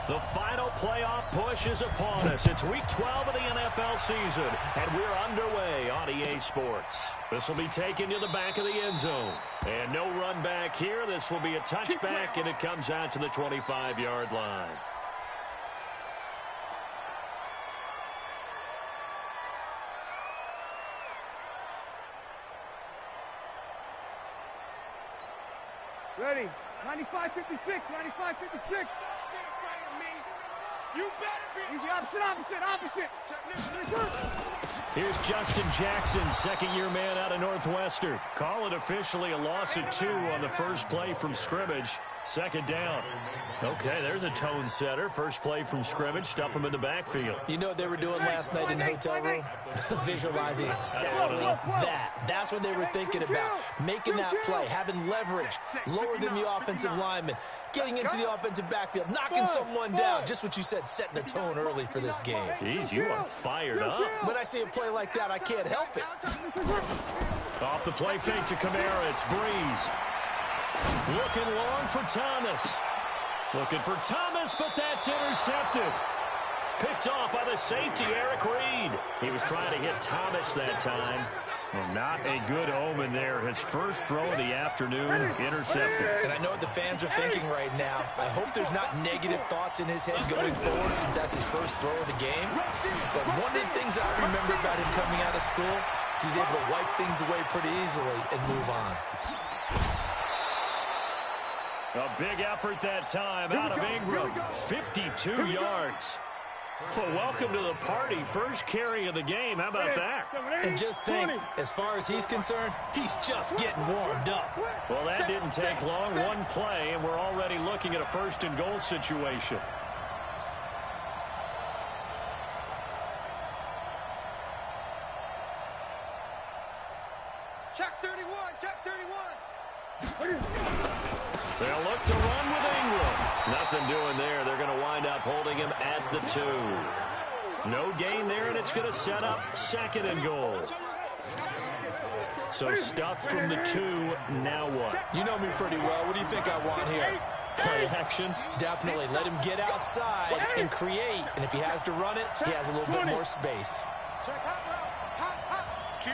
The final playoff push is upon us. It's Week 12 of the NFL season, and we're underway on EA Sports. This will be taken to the back of the end zone. And no run back here. This will be a touchback, and it comes out to the 25-yard line. Ready. 95-56, 95-56. You better be. Easy, opposite. Here's Justin Jackson, second-year man out of Northwestern. Call it officially a loss of 2 on the first play from scrimmage. Second down. Okay, there's a tone setter. First play from scrimmage, stuff him in the backfield. You know what they were doing last night in the hotel room? Visualizing exactly that. That's what they were thinking about. Making that play, having leverage, lower than the offensive lineman, getting into the offensive backfield, knocking someone down. Just what you said, setting the tone early for this game. Jeez, you are fired up. When I see a play like that, I can't help it. Off the play fake to Kamara, it's Breeze. Looking long for Thomas. Looking for Thomas, but that's intercepted. Picked off by the safety, Eric Reed. He was trying to hit Thomas that time. Well, not a good omen there. His first throw of the afternoon, intercepted. And I know what the fans are thinking right now. I hope there's not negative thoughts in his head going forward since that's his first throw of the game. But one of the things I remember about him coming out of school is he's able to wipe things away pretty easily and move on. A big effort that time out of Ingram. 52 yards. Well, welcome to the party. First carry of the game. How about that? And just think, as far as he's concerned, he's just getting warmed up. Well, that didn't take long. One play, and we're already looking at a first-and-goal situation. Check 31, check 31. They'll look to run with Ingram. Nothing doing there. They're going to wind up holding him at the 2. No gain there, and it's going to set up second and goal. So stuff from the 2. Now what? You know me pretty well. What do you think I want here? Play action? Definitely. Let him get outside and create. And if he has to run it, he has a little bit more space. Check hot route. Hot. Kill.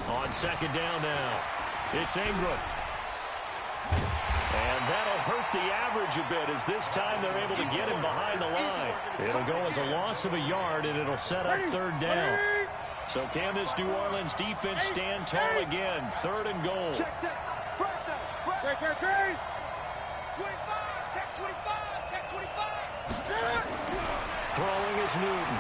On second down now. It's Ingram. And that'll hurt the average a bit as this time they're able to get him behind the line. It'll go as a loss of a yard, and it'll set up third down. So can this New Orleans defense stand tall again? Third and goal. Check. Break. 25, check 25. Throwing is Newton.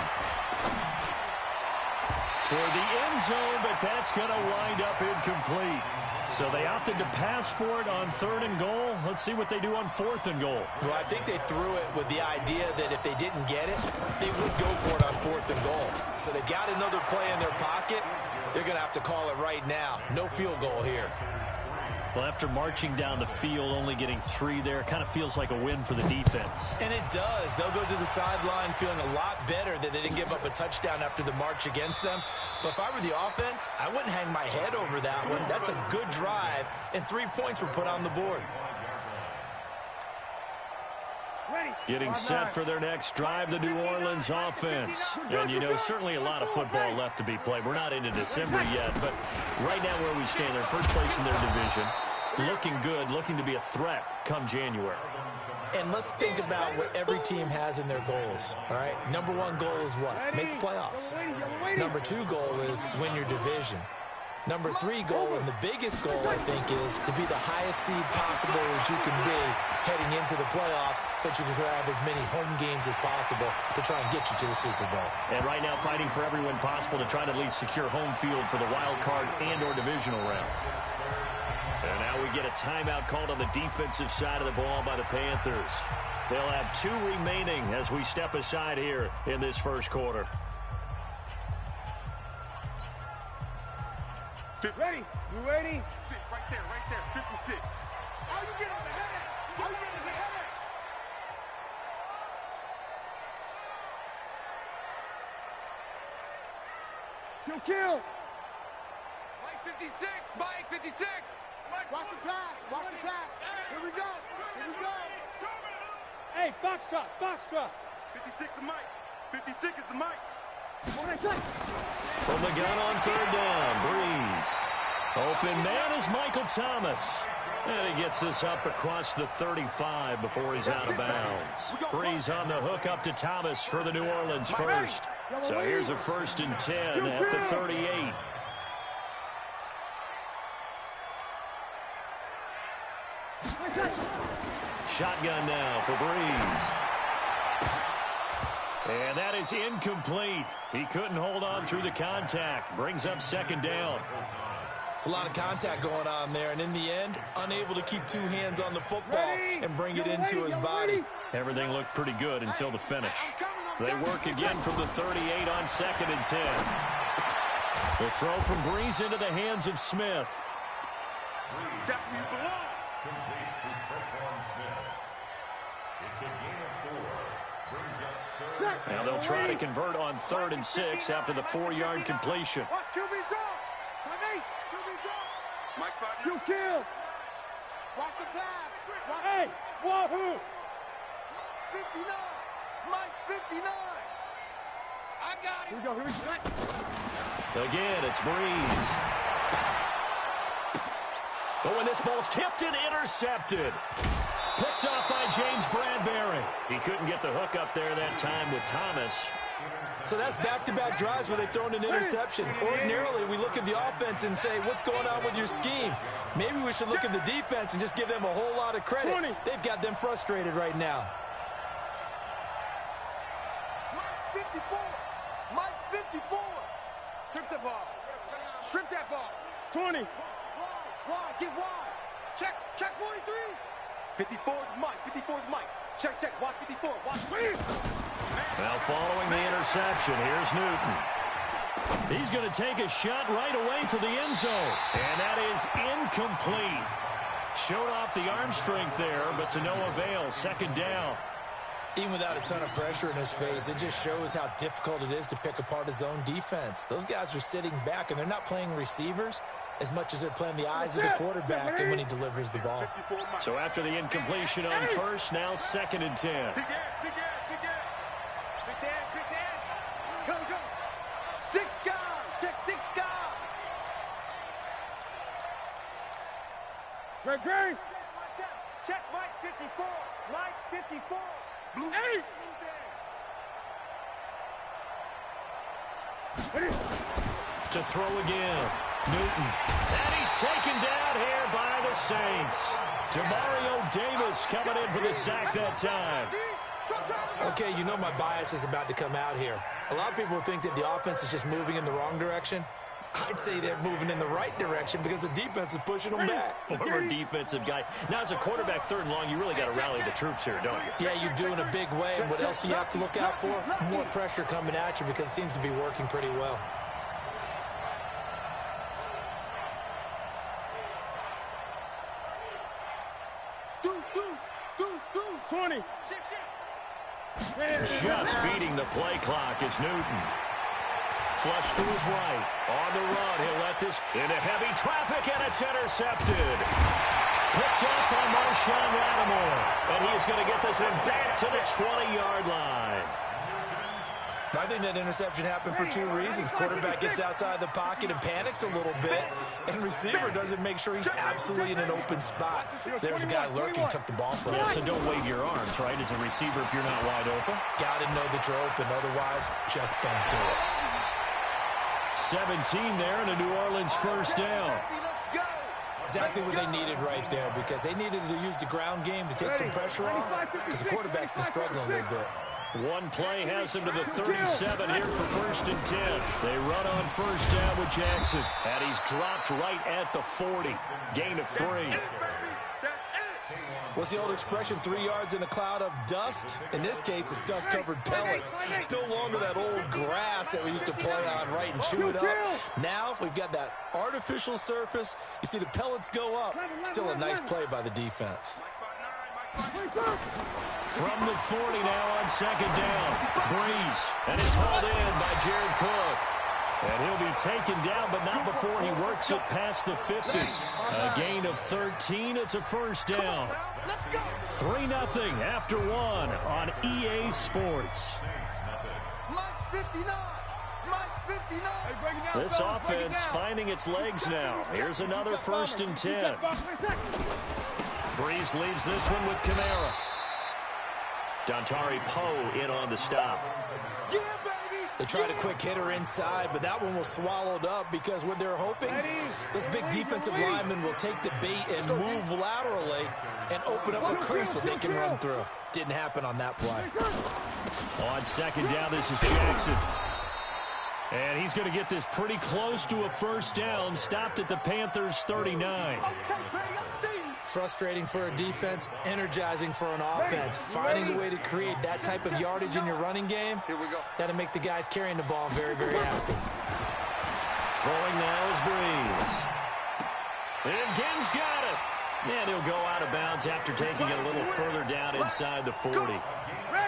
Toward the end zone, but that's going to wind up incomplete. So they opted to pass for it on third and goal. Let's see what they do on fourth and goal. Well, I think they threw it with the idea that if they didn't get it, they would go for it on fourth and goal. So they got another play in their pocket. They're going to have to call it right now. No field goal here. Well, after marching down the field, only getting 3 there, it kind of feels like a win for the defense. And it does. They'll go to the sideline feeling a lot better that they didn't give up a touchdown after the march against them. But if I were the offense, I wouldn't hang my head over that one. That's a good drive, and 3 points were put on the board. Getting set for their next drive, the New Orleans offense. And, you know, certainly a lot of football left to be played. We're not into December yet, but right now where we stand, they're first place in their division. Looking good, looking to be a threat come January. And let's think about what every team has in their goals, all right? Number 1 goal is what? Make the playoffs. Number 2 goal is win your division. Number 3 goal, and the biggest goal, I think, is to be the highest seed possible that you can be heading into the playoffs so that you can have as many home games as possible to try and get you to the Super Bowl. And right now fighting for every win possible to try to at least secure home field for the wild card and or divisional round. And now we get a timeout called on the defensive side of the ball by the Panthers. They'll have 2 remaining as we step aside here in this first quarter. Ready? You ready? 6, right there. 56. How you get on the head? Kill. Mike 56. Watch the pass. Watch the pass. Here we go. Here we go. Hey, foxtrot, foxtrot. 56 is Mike. 56 is the Mike. From the gun on third down, Breeze. Open man is Michael Thomas. And he gets this up across the 35 before he's out of bounds. Breeze on the hook up to Thomas for the New Orleans first. So here's a 1st and 10 at the 38. Shotgun now for Breeze. And that is incomplete. He couldn't hold on through the contact. Brings up 2nd down. It's a lot of contact going on there, and in the end, unable to keep 2 hands on the football and bring it into his body. Everything looked pretty good until the finish. They work again from the 38 on 2nd and 10. The throw from Breeze into the hands of Smith. That's where you belong. Now they'll try to convert on 3rd and 6 after the 4-yard completion. Watch QB drop. QB drop. Mike 5. You kill. Watch the pass. Watch Hey, wahoo. 59. Mike's 59. I got Here it. we go, here we go. Again, it's Breeze. Oh, and this ball's tipped and intercepted. Picked off by James Bradbury. He couldn't get the hook up there that time with Thomas. So that's back-to-back drives where they've thrown an interception. Ordinarily, we look at the offense and say, what's going on with your scheme? Maybe we should look at the defense and just give them a whole lot of credit. They've got them frustrated right now. Mike's 54. Mike's 54. Strip the ball. Strip that ball. 20. Wide. Get wide. Check 43. 54 is Mike. 54 is Mike. Check. Watch 54. Watch. Now following the interception, here's Newton. He's going to take a shot right away for the end zone. And that is incomplete. Showed off the arm strength there, but to no avail. 2nd down. Even without a ton of pressure in his face, it just shows how difficult it is to pick apart his own defense. Those guys are sitting back, and they're not playing receivers as much as they're playing the eyes of the quarterback and when he delivers the ball. So after the incompletion on 1st, now 2nd and 10. Big ass. Go. 6 guys. Check 6 guys. Great. Check Mike 54. Mike 54. Blue 8. To throw again. Newton. And he's taken down here by the Saints. Demario Davis coming in for the sack that time. Okay, you know my bias is about to come out here. A lot of people think that the offense is just moving in the wrong direction. I'd say they're moving in the right direction because the defense is pushing them back. Former defensive guy. Now, as a quarterback, 3rd and long, you really got to rally the troops here, don't you? Yeah, you do in a big way. And what else do you have to look out for? More pressure coming at you because it seems to be working pretty well. Deuce. 20. Just beating the play clock is Newton. Flush to his right. On the run, he'll let this into heavy traffic, and it's intercepted. Picked up by Marshawn Lattimore. And he's going to get this one back to the 20-yard line. I think that interception happened for 2 reasons. Quarterback gets outside the pocket and panics a little bit, and receiver doesn't make sure he's absolutely in an open spot. So there's a guy lurking, took the ball from him. Yeah, so don't wave your arms, right, as a receiver if you're not wide open. Got to know that you're open. Otherwise, just don't do it. 17 there and a New Orleans 1st down. Exactly what they needed right there because they needed to use the ground game to take some pressure off because the quarterback's been struggling a little bit. One play has him to the 37 here for 1st and 10. They run on 1st down with Jackson. And he's dropped right at the 40. Gain of 3. What's the old expression, 3 yards in a cloud of dust? In this case, it's dust-covered pellets. It's no longer that old grass that we used to play on, right, and chew it up. Now we've got that artificial surface. You see the pellets go up. Still a nice play by the defense. From the 40 now on 2nd down. Breeze. And it's hauled in by Jared Cook. And he'll be taken down, but not before he works it past the 50. A gain of 13. It's a first down. 3-0 after one on EA Sports. This offense finding its legs now. Here's another 1st and 10. Breeze leaves this one with Kamara. Dontari Poe in on the stop. They tried a quick hitter inside, but that one was swallowed up because what they're hoping, this big defensive lineman will take the bait and move laterally and open up a crease that they can run through. Didn't happen on that play. On 2nd down, this is Jackson. And he's going to get this pretty close to a first down. Stopped at the Panthers' 39. Frustrating for a defense, energizing for an offense. Finding a way to create that type of yardage in your running game, that'll make the guys carrying the ball very, very happy. Throwing now is Breeze. And Gibbs got it. And he'll go out of bounds after taking it a little further down inside the 40.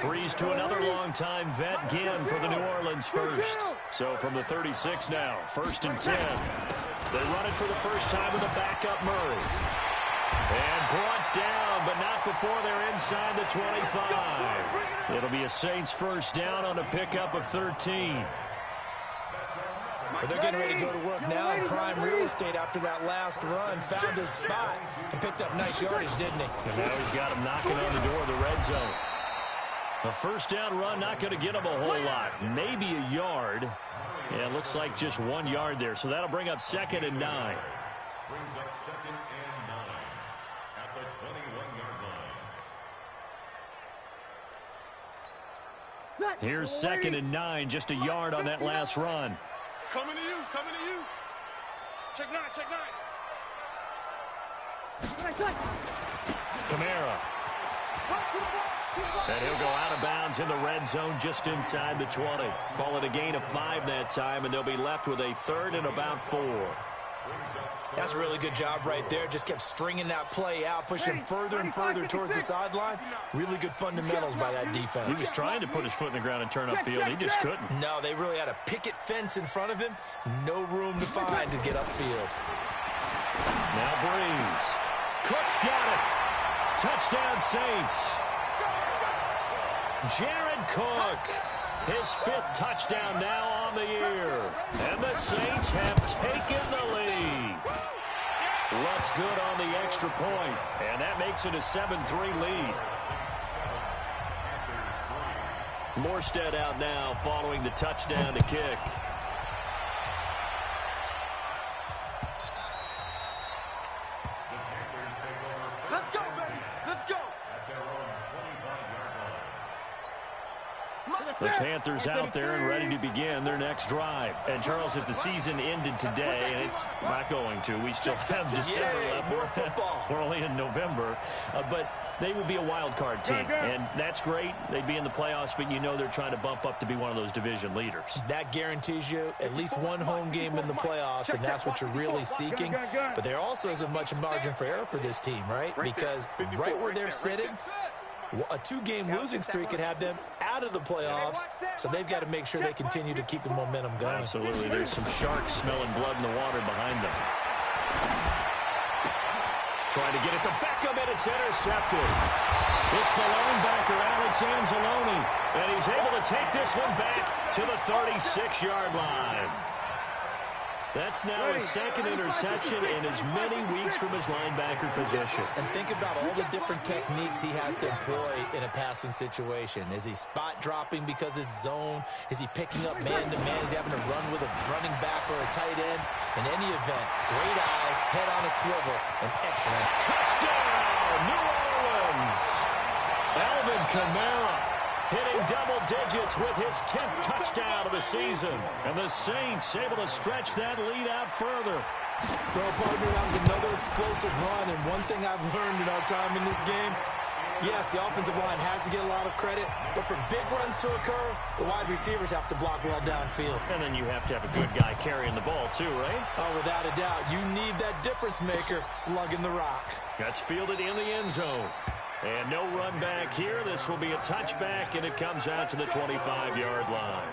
Breeze to another long-time vet, Ginn, for the New Orleans first. So from the 36 now, 1st and 10. They run it for the first time with a backup Murray. And brought down, but not before they're inside the 25. It'll be a Saints first down on a pickup of 13. But they're getting ready to go to work now in prime real estate after that last run. Found his spot and picked up nice yardage, didn't he? And now he's got him knocking on the door of the red zone. A first down run, not going to get him a whole lot. Maybe a yard. Yeah, it looks like just 1 yard there. So that'll bring up 2nd and 9. Brings up 2nd and 9 at the 21-yard line. Here's 2nd and 9, just a yard on that last run. Coming to you, coming to you. Check 9, check 9. Kamara. And he'll go out of bounds in the red zone just inside the 20. Call it a gain of 5 that time, and they'll be left with a 3rd and about 4. That's a really good job right there. Just kept stringing that play out, pushing further and further towards the sideline. Really good fundamentals by that defense. He was trying to put his foot in the ground and turn upfield. He just couldn't. No, they really had a picket fence in front of him. No room to find to get upfield. Now Breeze. Cook's got it. Touchdown Saints. Jared Cook. His 5th touchdown now on the year. And the Saints have taken the lead. Looks good on the extra point. And that makes it a 7-3 lead. Morstead out now following the touchdown to kick. Let's go, baby. Let's go. The Panthers out there and ready to begin their next drive. And, Charles, if the season ended today, and it's not going to, we still have December left. We're only in November. But they would be a wild card team. And that's great. They'd be in the playoffs, but you know they're trying to bump up to be one of those division leaders. That guarantees you at least 1 home game in the playoffs, and that's what you're really seeking. But there also isn't much margin for error for this team, right? Because right where they're sitting, a 2-game losing streak could have them out of the playoffs, so they've got to make sure they continue to keep the momentum going. Absolutely. There's some sharks smelling blood in the water behind them. Trying to get it to Beckham, and it's intercepted. It's the linebacker, Alex Anzalone, and he's able to take this one back to the 36-yard line. That's now his 2nd interception in as many weeks from his linebacker position. And think about all the different techniques he has to employ in a passing situation. Is he spot dropping because it's zone? Is he picking up man-to-man? Is he having to run with a running back or a tight end? In any event, great eyes, head on a swivel, and excellent. Touchdown, New Orleans! Alvin Kamara hitting double digits with his 10th touchdown of the season. And the Saints able to stretch that lead out further. Well, partner, that was another explosive run. And one thing I've learned in our time in this game, yes, the offensive line has to get a lot of credit, but for big runs to occur, the wide receivers have to block well downfield. And then you have to have a good guy carrying the ball too, right? Oh, without a doubt. You need that difference maker lugging the rock. That's fielded in the end zone. And no run back here. This will be a touchback, and it comes out to the 25-yard line.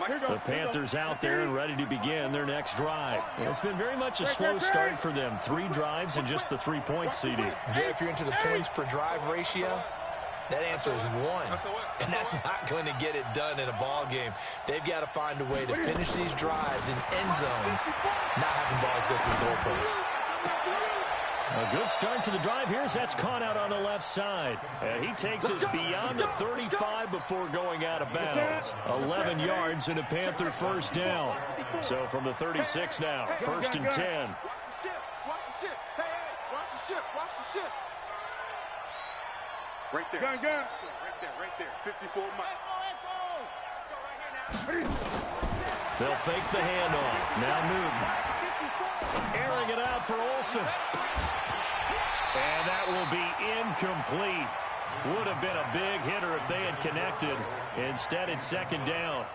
The Panthers out there and ready to begin their next drive. And it's been very much a slow start for them. 3 drives and just the 3 points, CD. Yeah, if you're into the points per drive ratio, that answer is 1. And that's not going to get it done in a ball game. They've got to find a way to finish these drives in end zones, not having balls go through goalposts. A good start to the drive here as that's caught out on the left side. And he takes us beyond the 35 before going out of bounds. 11 yards and a Panther first down. So from the 36 now, 1st and 10. Watch the ship. Watch the ship. Hey, watch the ship. Watch the ship. Right there. Gun. Right there. 54 Mike. They'll fake the handoff. Now Newton. Airing it out for Olsen. And that will be incomplete. Would have been a big hitter if they had connected. Instead, it's 2nd down.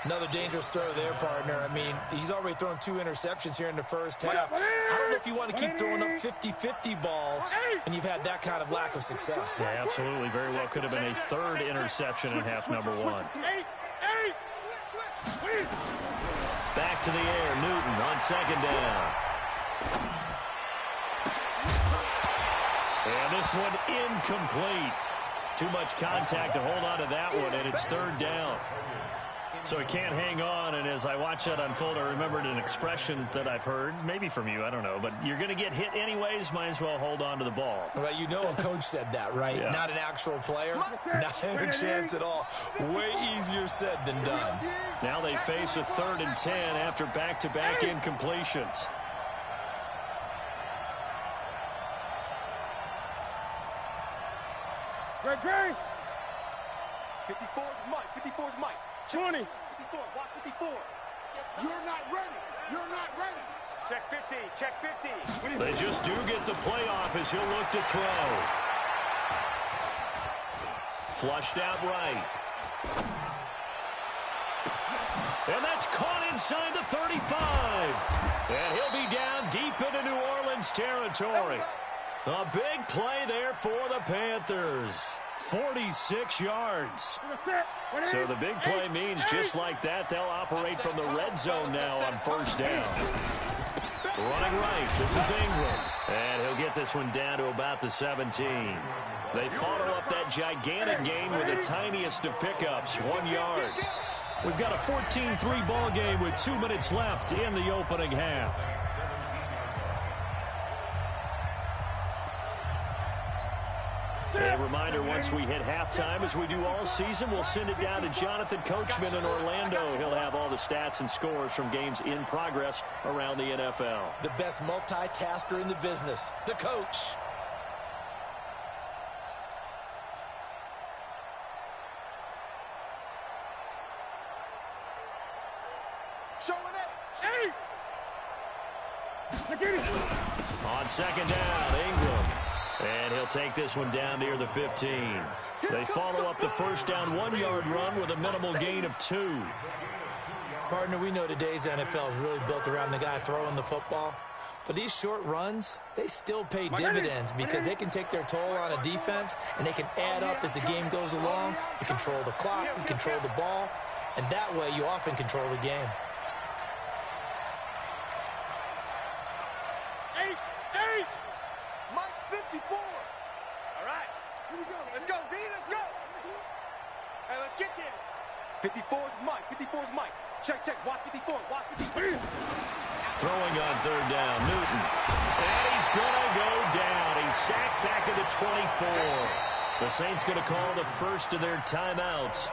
Another dangerous throw there, partner. I mean, he's already thrown 2 interceptions here in the first half. I don't know if you want to keep throwing up 50-50 balls, and you've had that kind of lack of success. Yeah, absolutely. Very well could have been a 3rd interception in half number 1. Back to the air. Newton on 2nd down. And this one incomplete. Too much contact to hold on to that one, and it's 3rd down. So he can't hang on, and as I watch that unfold, I remembered an expression that I've heard, maybe from you, I don't know, but you're going to get hit anyways, might as well hold on to the ball. Well, you know a coach said that, right? Yeah. Not an actual player, not a chance at all. Way easier said than done. Now they face a 3rd and 10 after back-to-back incompletions. Great. 54 is Mike. 54 is Mike. 20. 54. Watch 54. You're not ready. You're not ready. Check 50. Check 50. They just do get the playoff as he'll look to throw. Flushed out right. And that's caught inside the 35. And he'll be down deep into New Orleans territory. A big play there for the Panthers. 46 yards. So the big play means just like that, they'll operate from the red zone now on 1st down. Running right, this is Ingram. And he'll get this one down to about the 17. They follow up that gigantic gain with the tiniest of pickups, 1 yard. We've got a 14-3 ball game with 2 minutes left in the opening half. A reminder, once we hit halftime, as we do all season, we'll send it down to Jonathan Coachman in Orlando. He'll have all the stats and scores from games in progress around the NFL. The best multitasker in the business, the coach. Showing it. On 2nd down, Ingram. And he'll take this one down near the 15. They follow up the 1st down 1-yard run with a minimal gain of 2. Partner, we know today's NFL is really built around the guy throwing the football. But these short runs, they still pay dividends because they can take their toll on a defense and they can add up as the game goes along. You control the clock, you control the ball, and that way you often control the game. Mike 54. All right. Here we go. Let's go, D. Let's go. Hey, let's get there. 54 is Mike. 54 is Mike. Check. Watch 54. Watch 54. Throwing on 3rd down, Newton. And he's going to go down. He's sacked back at the 24. The Saints going to call the first of their timeouts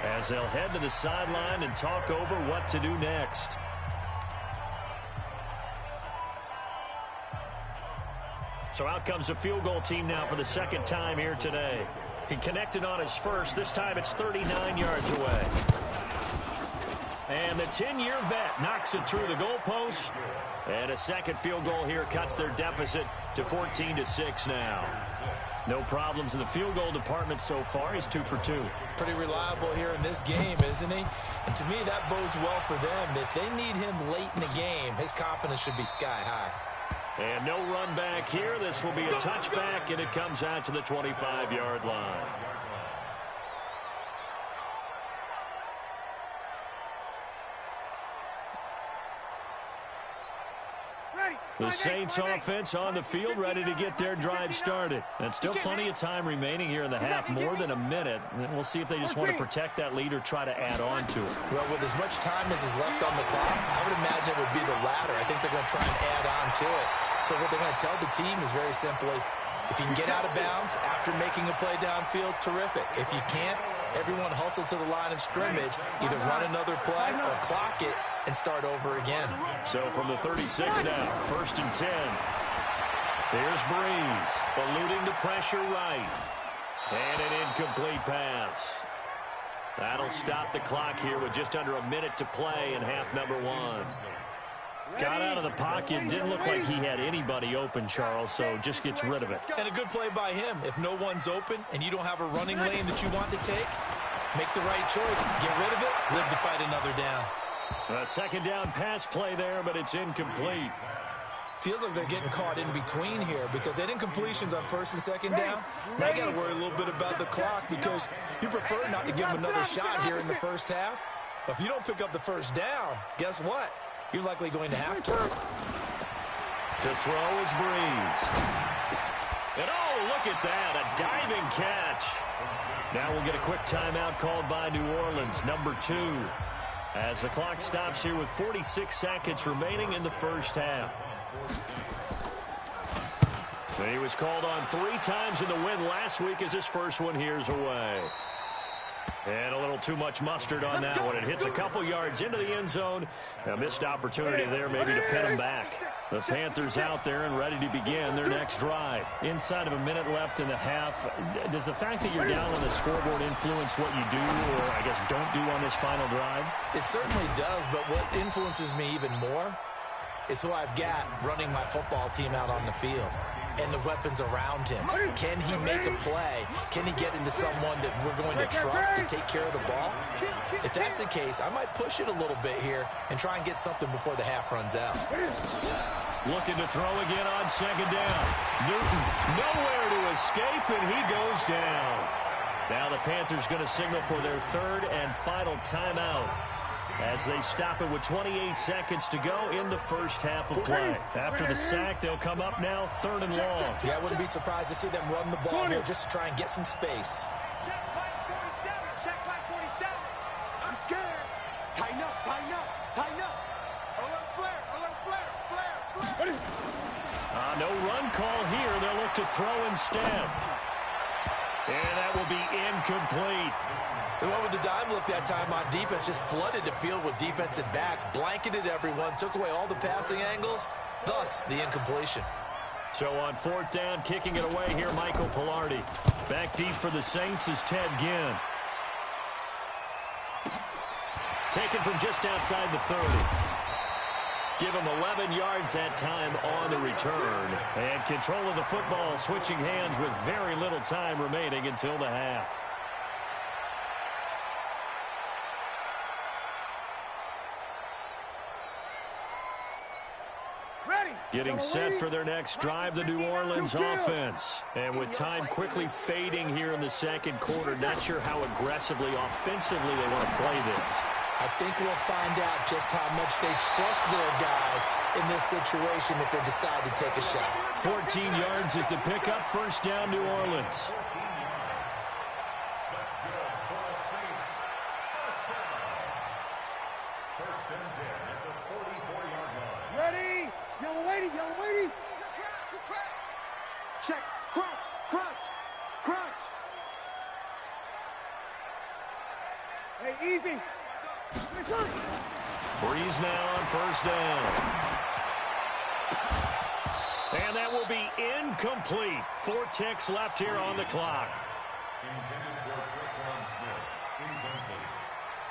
as they'll head to the sideline and talk over what to do next. So out comes the field goal team now for the 2nd time here today. He connected on his first. This time it's 39 yards away. And the 10-year vet knocks it through the goalpost. And a 2nd field goal here cuts their deficit to 14-6 now. No problems in the field goal department so far. He's 2 for 2. Pretty reliable here in this game, isn't he? And to me, that bodes well for them. If they need him late in the game, his confidence should be sky high. And no run back here. This will be a touchback, and it comes out to the 25-yard line. The Saints offense on the field, ready to get their drive started. And still plenty of time remaining here in the half, more than a minute. And we'll see if they just want to protect that lead or try to add on to it. Well, with as much time as is left on the clock, I would imagine it would be the latter. I think they're going to try and add on to it. So what they're going to tell the team is very simply, if you can get out of bounds after making a play downfield, terrific. If you can't, everyone hustle to the line of scrimmage, either run another play or clock it and start over again. So from the 36 now, 1st and 10. Here's Breeze, eluding the pressure right. And an incomplete pass. That'll stop the clock here with just under a minute to play in half number 1. Got out of the pocket. Didn't look like he had anybody open, Charles, so just gets rid of it. And a good play by him. If no one's open and you don't have a running lane that you want to take, make the right choice. Get rid of it. Live to fight another down. A second down pass play there, but it's incomplete. Feels like they're getting caught in between here because they didn't completions on 1st and 2nd down. Now you got to worry a little bit about the clock because you prefer not to give them another shot here in the first half. But if you don't pick up the first down, guess what? You're likely going to have to. To throw is Breeze. And oh, look at that, a diving catch. Now we'll get a quick timeout called by New Orleans, number 2. As the clock stops here with 46 seconds remaining in the first half. He was called on 3 times in the win last week as his first one here's away. And a little too much mustard on that one. It hits a couple yards into the end zone. A missed opportunity there maybe to pin him back. The Panthers out there and ready to begin their next drive. Inside of a minute left in the half, does the fact that you're down on the scoreboard influence what you do or, I guess, don't do on this final drive? It certainly does, but what influences me even more is who I've got running my football team out on the field and the weapons around him. Can he make a play? Can he get into someone that we're going to trust to take care of the ball? If that's the case, I might push it a little bit here and try and get something before the half runs out. Looking to throw again on 2nd down. Newton nowhere to escape, and he goes down. Now the Panthers going to signal for their 3rd and final timeout as they stop it with 28 seconds to go in the first half of play. After the sack, they'll come up now 3rd and long. Yeah, I wouldn't be surprised to see them run the ball here just to try and get some space. Check flag 47. I'm scared. Tighten up, tighten up, tighten up. Alert flare, flare. No run call here. They'll look to throw instead. And that will be incomplete. They went with the dime look that time on defense, just flooded the field with defensive backs, blanketed everyone, took away all the passing angles, thus the incompletion. So on 4th down, kicking it away here, Michael Pilardi. Back deep for the Saints is Ted Ginn. Taken from just outside the 30. Give him 11 yards that time on the return. And control of the football, switching hands with very little time remaining until the half. Getting set for their next drive, the New Orleans offense. And with time quickly fading here in the 2nd quarter, not sure how aggressively, offensively they want to play this. I think we'll find out just how much they trust their guys in this situation if they decide to take a shot. 14 yards is the pickup, 1st down, New Orleans. Ready? Yellow waiting, yellow waiting. Good track. Check, crunch. Hey, easy. Breeze now on 1st down. And that will be incomplete. 4 ticks left here on the clock.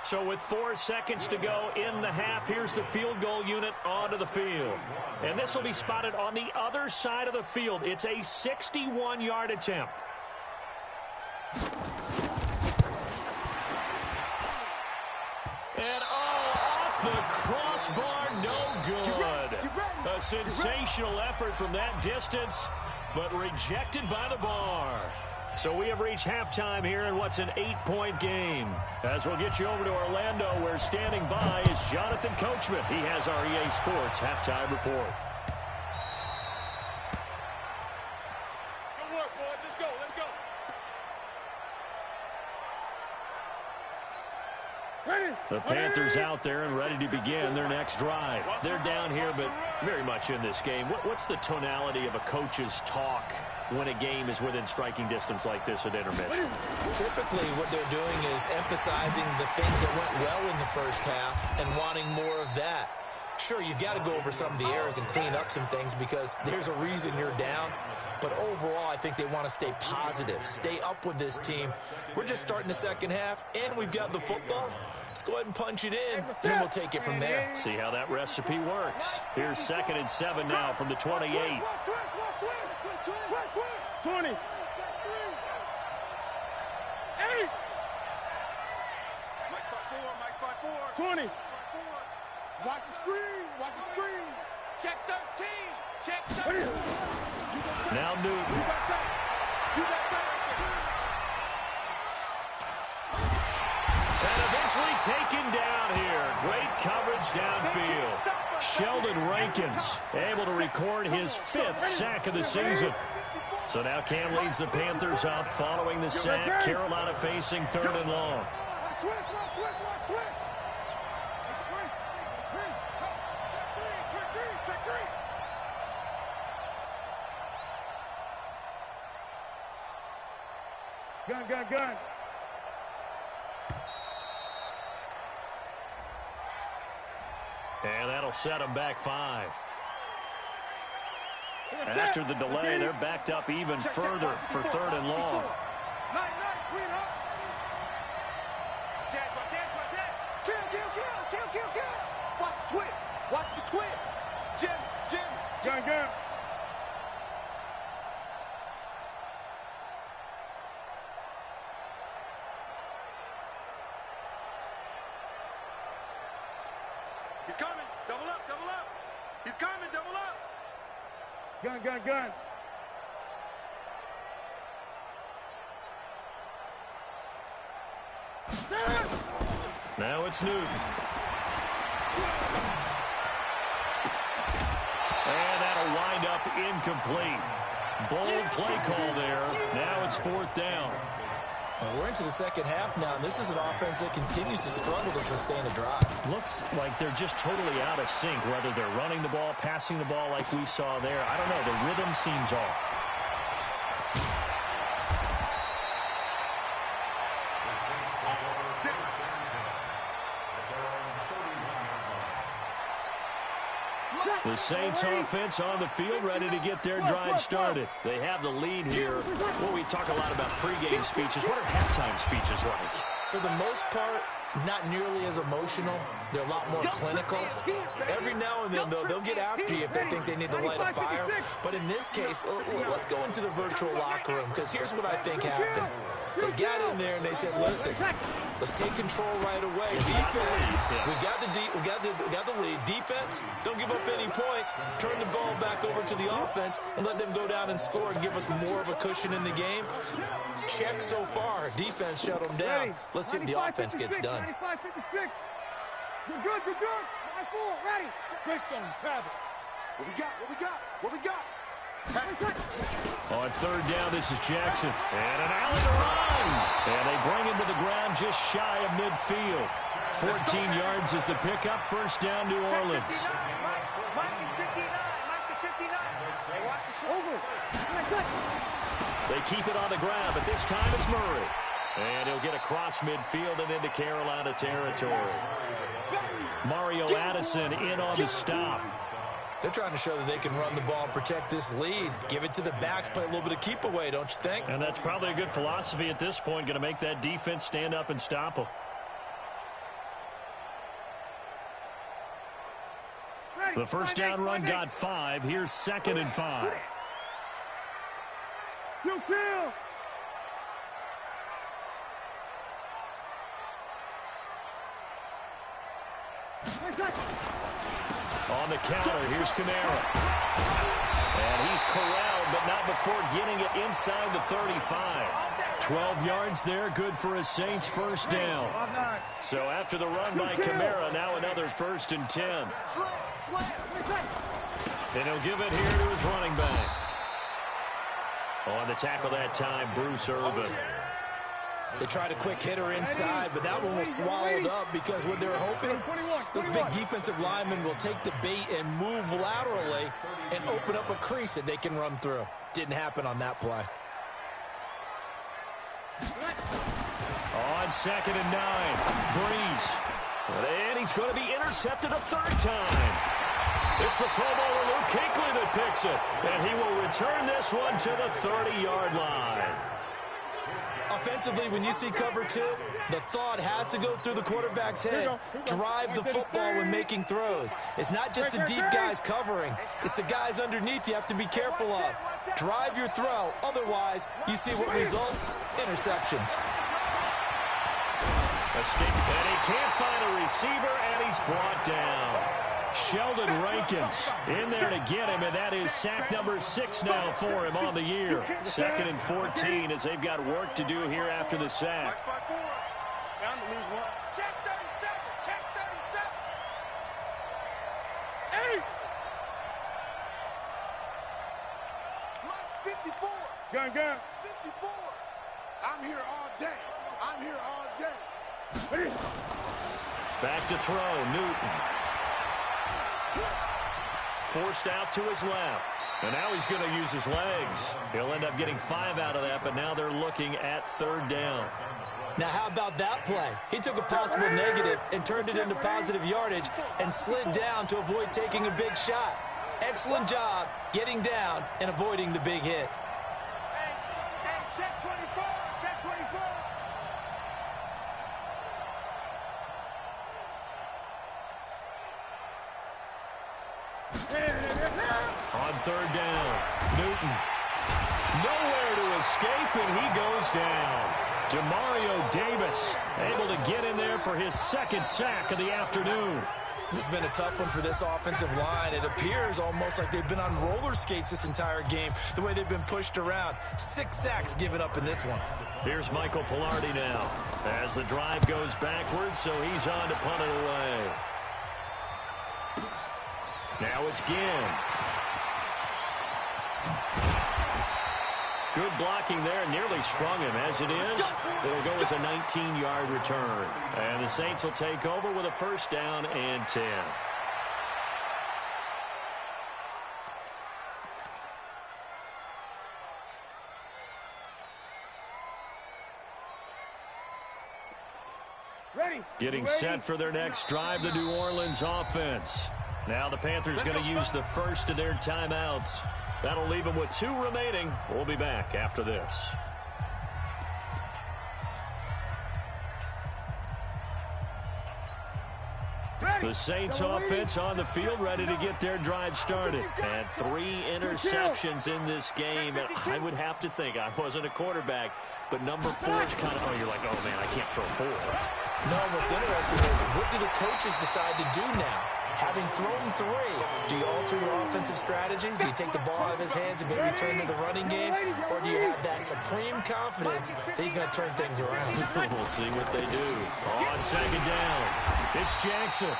So with 4 seconds to go in the half, here's the field goal unit onto the field. And this will be spotted on the other side of the field. It's a 61-yard attempt. And off the crossbar, no good. A sensational effort from that distance, but rejected by the bar. So we have reached halftime here in what's an 8-point game. As we'll get you over to Orlando, where standing by is Jonathan Coachman. He has our EA Sports halftime report. The Panthers out there and ready to begin their next drive. They're down here, but very much in this game. What's the tonality of a coach's talk when a game is within striking distance like this at intermission? Typically, what they're doing is emphasizing the things that went well in the first half and wanting more of that. Sure, you've got to go over some of the errors and clean up some things because there's a reason you're down. But overall, I think they want to stay positive, stay up with this team. We're just starting the second half, and we've got the football. Let's go ahead and punch it in, and then we'll take it from there. See how that recipe works. Here's 2nd and 7 now from the 28. 20. 20. Watch the screen. Watch the screen. Check 13. Check 13. Now Newton. You got that. And eventually taken down here. Great coverage downfield. Sheldon Rankins able to record his 5th sack of the season. So now Cam leads the Panthers up following the sack. Carolina facing 3rd and long. Gun. And that'll set them back 5. After the delay, they're backed up even further for 3rd and long. Nice, sweetheart. Kill. Watch the twist. Watch the twist. Jim. Gun. He's coming. Double up. He's coming. Double up. Gun. Now it's Newton. And that'll wind up incomplete. Bold play call there. Now it's 4th down. And we're into the second half now, and this is an offense that continues to struggle to sustain a drive. Looks like they're just totally out of sync, whether they're running the ball, passing the ball like we saw there. I don't know. The rhythm seems off. The Saints offense on the field, ready to get their drive started. They have the lead here. Well, we talk a lot about pregame speeches. What are halftime speeches like? For the most part, not nearly as emotional. They're a lot more clinical. Every now and then, they'll get after you if they think they need to light a fire. But in this case, let's go into the virtual locker room, because here's what I think happened. They got in there and they said, listen, let's take control right away. Defense, we got the lead. Defense, don't give up any points. Turn the ball back over to the offense and let them go down and score and give us more of a cushion in the game. Check so far. Defense shut them down. Let's see if the offense gets done. 55-56. You're good. 9-4, ready. Greystone, travel. What we got? On 3rd down, this is Jackson. And an alley to run. And they bring him to the ground just shy of midfield. 14 yards is the pickup. 1st down, New Orleans. Mike is 59. Hey, watch the Over. They keep it on the ground, but this time it's Murray. And he'll get across midfield and into Carolina territory. Mario Addison in on the stop. They're trying to show that they can run the ball and protect this lead. Give it to the backs, play a little bit of keep away, don't you think? And that's probably a good philosophy at this point, going to make that defense stand up and stop them. The 1st down run got 5. Here's 2nd and 5. Kill. On the counter, here's Kamara. And he's corralled, but not before getting it inside the 35. 12 yards there, good for a Saints 1st down. So after the run by Kamara, now another 1st and 10. And he'll give it here to his running back. On the tackle that time, Bruce Irvin. They tried a quick hitter inside, but that one was swallowed up because what they were hoping, those big defensive linemen will take the bait and move laterally and open up a crease that they can run through. Didn't happen on that play. On 2nd and 9, Breeze. And he's going to be intercepted a third time. It's the Pro Bowler Luke Kuechly that picks it. And he will return this one to the 30-yard line. Offensively, when you see cover 2, the thought has to go through the quarterback's head. Drive the football when making throws. It's not just the deep guys covering. It's the guys underneath you have to be careful of. Drive your throw. Otherwise, you see what results? Interceptions. Escape, and he can't find a receiver, and he's brought down. Sheldon Rankins in there to get him, and that is sack number 6 now for him on the year. 2nd and 14 as they've got work to do here after the sack. Bound to lose one. Check 37. Check 37. 8. Mike 54. Gun. 54. I'm here all day. I'm here all day. Back to throw, Newton. Forced out to his left. And now he's going to use his legs. He'll end up getting 5 out of that, but now they're looking at 3rd down. Now, how about that play? He took a possible negative and turned it into positive yardage and slid down to avoid taking a big shot. Excellent job getting down and avoiding the big hit. Hey, check 24. Check 24. On 3rd down, Newton. Nowhere to escape, and he goes down. Demario Davis able to get in there for his 2nd sack of the afternoon. This has been a tough one for this offensive line. It appears almost like they've been on roller skates this entire game, the way they've been pushed around. 6 sacks given up in this one. Here's Michael Pilardi now as the drive goes backwards, so he's on to punt it away. Now it's Ginn. Good blocking there, nearly sprung him. As it is, it'll go as a 19-yard return. And the Saints will take over with a 1st down and 10. Getting set for their next drive, the New Orleans offense. Now the Panthers going to use the first of their timeouts. That'll leave them with 2 remaining. We'll be back after this. The Saints offense on the field, ready to get their drive started. And 3 interceptions in this game. And I would have to think, I wasn't a quarterback, but number 4 is kind of, oh, you're like, oh, man, I can't throw 4. No, what's interesting is, what do the coaches decide to do now? Having thrown 3, do you alter your offensive strategy? Do you take the ball out of his hands and maybe turn to the running game? Or do you have that supreme confidence that he's going to turn things around? We'll see what they do. On 2nd down, it's Jackson.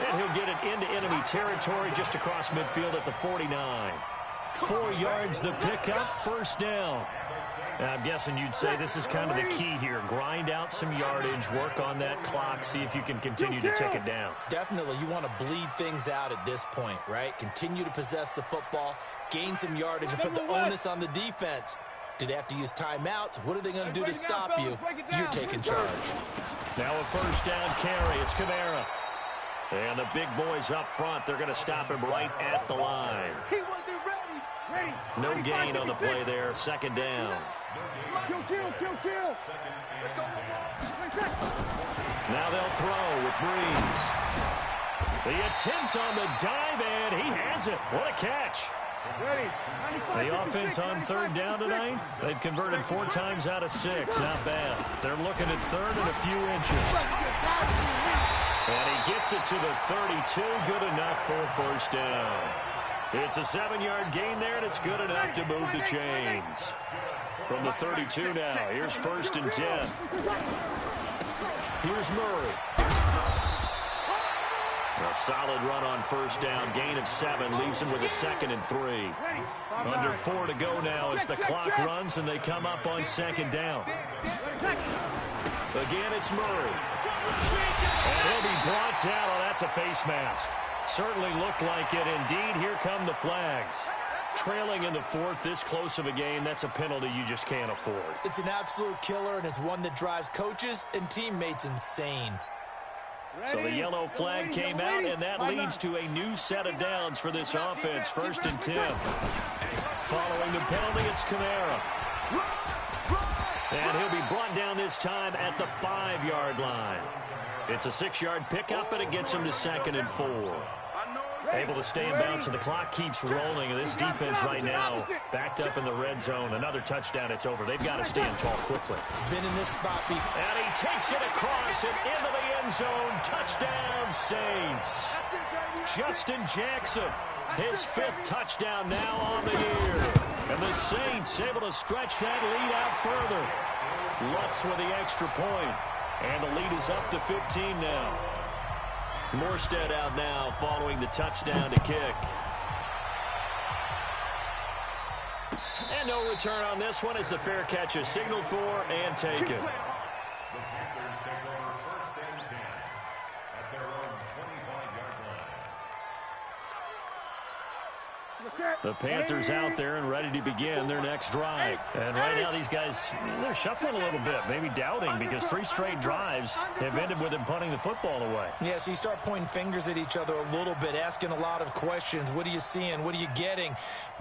And he'll get it into enemy territory just across midfield at the 49. 4 yards the pickup, 1st down. I'm guessing you'd say this is kind of the key here. Grind out some yardage, work on that clock, see if you can continue to tick it down. Definitely. You want to bleed things out at this point, right? Continue to possess the football, gain some yardage, and put the onus on the defense. Do they have to use timeouts? What are they going to do to stop you? You're taking charge. Now a 1st down carry. It's Kamara. And the big boys up front, they're going to stop him right at the line. He wasn't ready. No gain on the play there. 2nd down. Kill. Let's go. Now they'll throw with Breeze. The attempt on the dive, and he has it. What a catch. The offense on 3rd down tonight, they've converted 4 times out of 6. Not bad. They're looking at 3rd and a few inches. And he gets it to the 32. Good enough for a 1st down. It's a 7-yard gain there, and it's good enough to move the chains. From the 32 now, here's 1st and 10. Here's Murray. A solid run on 1st down, gain of 7, leaves him with a 2nd and 3. Under 4 to go now as the clock runs and they come up on 2nd down. Again, it's Murray. And he'll be brought down. Oh, that's a face mask. Certainly looked like it. Indeed, here come the flags. Trailing in the fourth, this close of a game, that's a penalty you just can't afford. It's an absolute killer, and it's one that drives coaches and teammates insane. So the yellow flag came out, and that leads to a new set of downs for this offense. 1st and 10. Following the penalty, it's Kamara. And he'll be brought down this time at the 5-yard line. It's a 6-yard pickup, and it gets him to 2nd and 4. Able to stay in bounds, and the clock keeps rolling. This defense right now backed up in the red zone. Another touchdown, it's over. They've got to stand tall quickly. Been in this spot before. And he takes it across and into the end zone. Touchdown, Saints. Justin Jackson, his 5th touchdown now on the year. And the Saints able to stretch that lead out further. Lutz with the extra point. And the lead is up to 15 now. Morstead out now following the touchdown to kick. And no return on this one as the fair catch is signaled for and taken. The Panthers take over 1st and 10 at their own 25-yard line. The Panthers out there and ready to begin their next drive. And right now these guys, they're shuffling a little bit, maybe doubting, because 3 straight drives have ended with them punting the football away. Yeah, so you start pointing fingers at each other a little bit, asking a lot of questions. What are you seeing? What are you getting?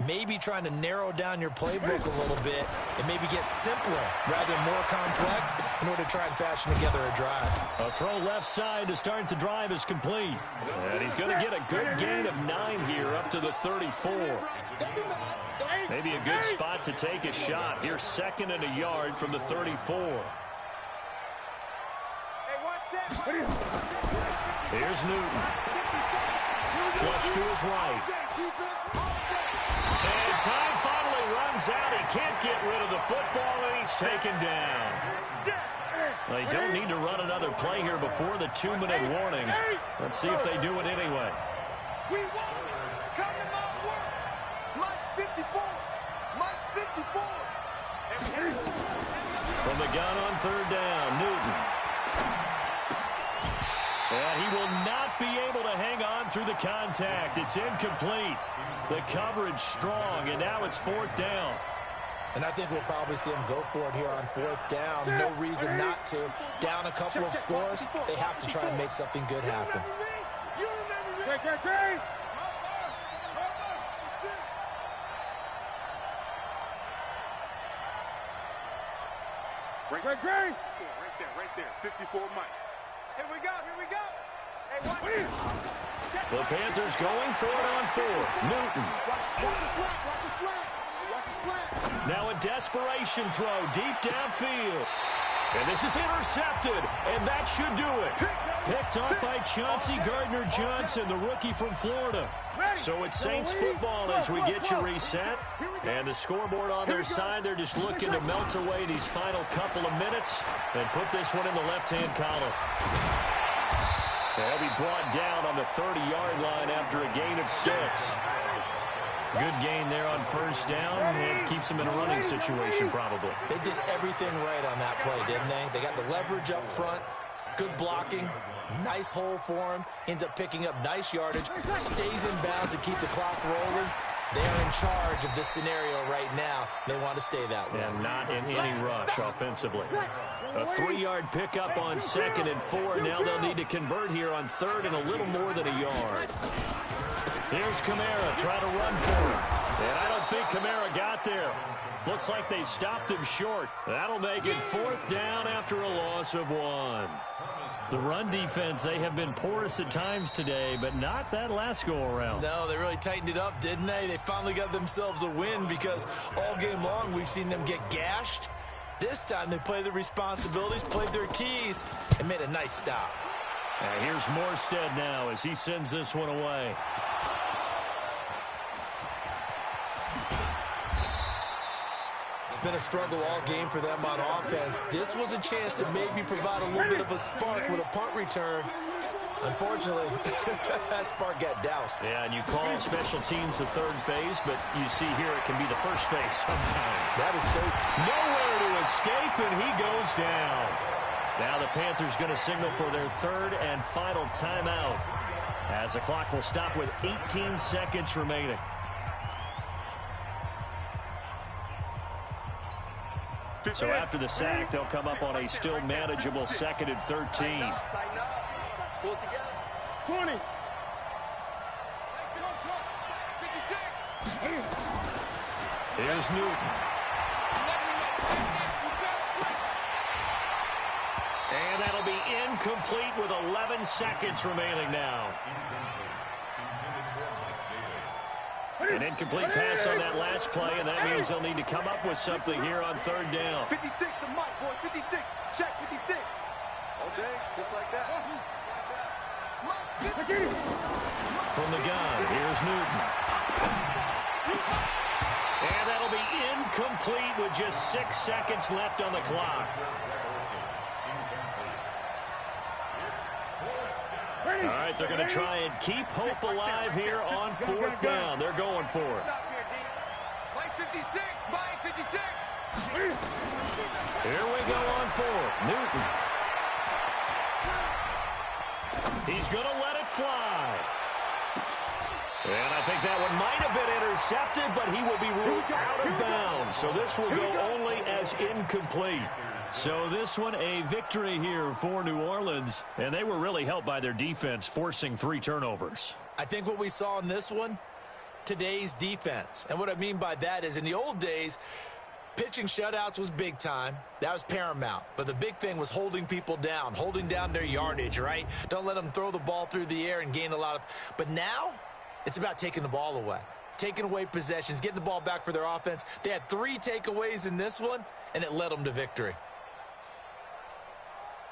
Maybe trying to narrow down your playbook a little bit and maybe get simpler rather than more complex in order to try and fashion together a drive. A throw left side to start the drive is complete. And he's going to get a good gain of 9 here up to the 34. Maybe a good spot to take a shot. Here's 2nd and a yard from the 34. Here's Newton. Flush to his right. And time finally runs out. He can't get rid of the football, and he's taken down. They don't need to run another play here before the 2-minute warning. Let's see if they do it anyway. From the gun on 3rd down, Newton. And he will not be able to hang on through the contact. It's incomplete. The coverage strong, and now it's 4th down. And I think we'll probably see him go for it here on 4th down. No reason not to. Down a couple of scores, they have to try and make something good happen. Right there. 54 Mike. Here we go. Hey, watch. The Panthers going for it on 4th. Newton. Watch the slant. Now a desperation throw deep downfield. And this is intercepted, and that should do it. Picked up by Chauncey Gardner-Johnson, the rookie from Florida. So it's Saints football as we get you reset. And the scoreboard on their side, they're just looking to melt away these final couple of minutes and put this one in the left-hand column. They'll be brought down on the 30-yard line after a gain of 6. Good gain there on 1st down. It keeps them in a running situation, probably. They did everything right on that play, didn't they? They got the leverage up front, good blocking, nice hole for him, ends up picking up nice yardage, stays in bounds and keep the clock rolling. They are in charge of this scenario right now. They want to stay that way. And not in any rush offensively. A 3-yard pickup on 2nd and 4. Now they'll need to convert here on 3rd and a little more than a yard. Here's Kamara trying to run for him. And I don't think Kamara got there. Looks like they stopped him short. That'll make it 4th down after a loss of 1. The run defense, they have been porous at times today, but not that last go-around. No, they really tightened it up, didn't they? They finally got themselves a win because all game long we've seen them get gashed. This time they played their responsibilities, played their keys, and made a nice stop. Here's Morstead now as he sends this one away. It's been a struggle all game for them on offense. This was a chance to maybe provide a little bit of a spark with a punt return. Unfortunately, that spark got doused. Yeah, and you call special teams the 3rd phase, but you see here it can be the 1st phase sometimes. That is so... Nowhere to his escape, and he goes down. Now the Panthers going to signal for their third and final timeout, as the clock will stop with 18 seconds remaining. So after the sack, they'll come up on a still manageable 2nd and 13. Tighten up. Pull it together. 20. Here's Newton. And that'll be incomplete with 11 seconds remaining now. An incomplete pass on that last play, and that means they'll need to come up with something here on third down. 56 to Mike, boys. 56. Check 56. All day, just like that. From the gun, here's Newton. And that'll be incomplete with just 6 seconds left on the clock. All right, they're going to try and keep hope alive here on 4th down. They're going for it. Stop here, D. Mike 56. Mike 56. Here we go on 4th. Newton. He's going to let it fly. And I think that one might have been intercepted, but he will be ruled out of bounds. So this will go only as incomplete. So this one a victory here for New Orleans, and they were really helped by their defense forcing 3 turnovers. I think what we saw in this one, today's defense. And what I mean by that is in the old days, pitching shutouts was big time. That was paramount. But the big thing was holding people down, holding down their yardage, right? Don't let them throw the ball through the air and gain a lot of. But now it's about taking the ball away, taking away possessions, getting the ball back for their offense. They had 3 takeaways in this one, and it led them to victory.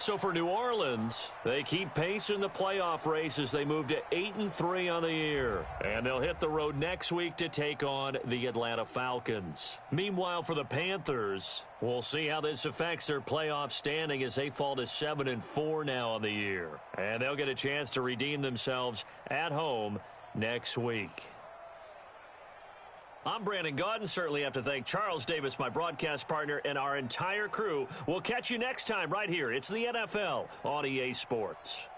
So for New Orleans, they keep pace in the playoff race as they move to 8-3 on the year. And they'll hit the road next week to take on the Atlanta Falcons. Meanwhile, for the Panthers, we'll see how this affects their playoff standing as they fall to 7-4 now on the year. And they'll get a chance to redeem themselves at home next week. I'm Brandon Gaudin. Certainly have to thank Charles Davis, my broadcast partner, and our entire crew. We'll catch you next time right here. It's the NFL on EA Sports.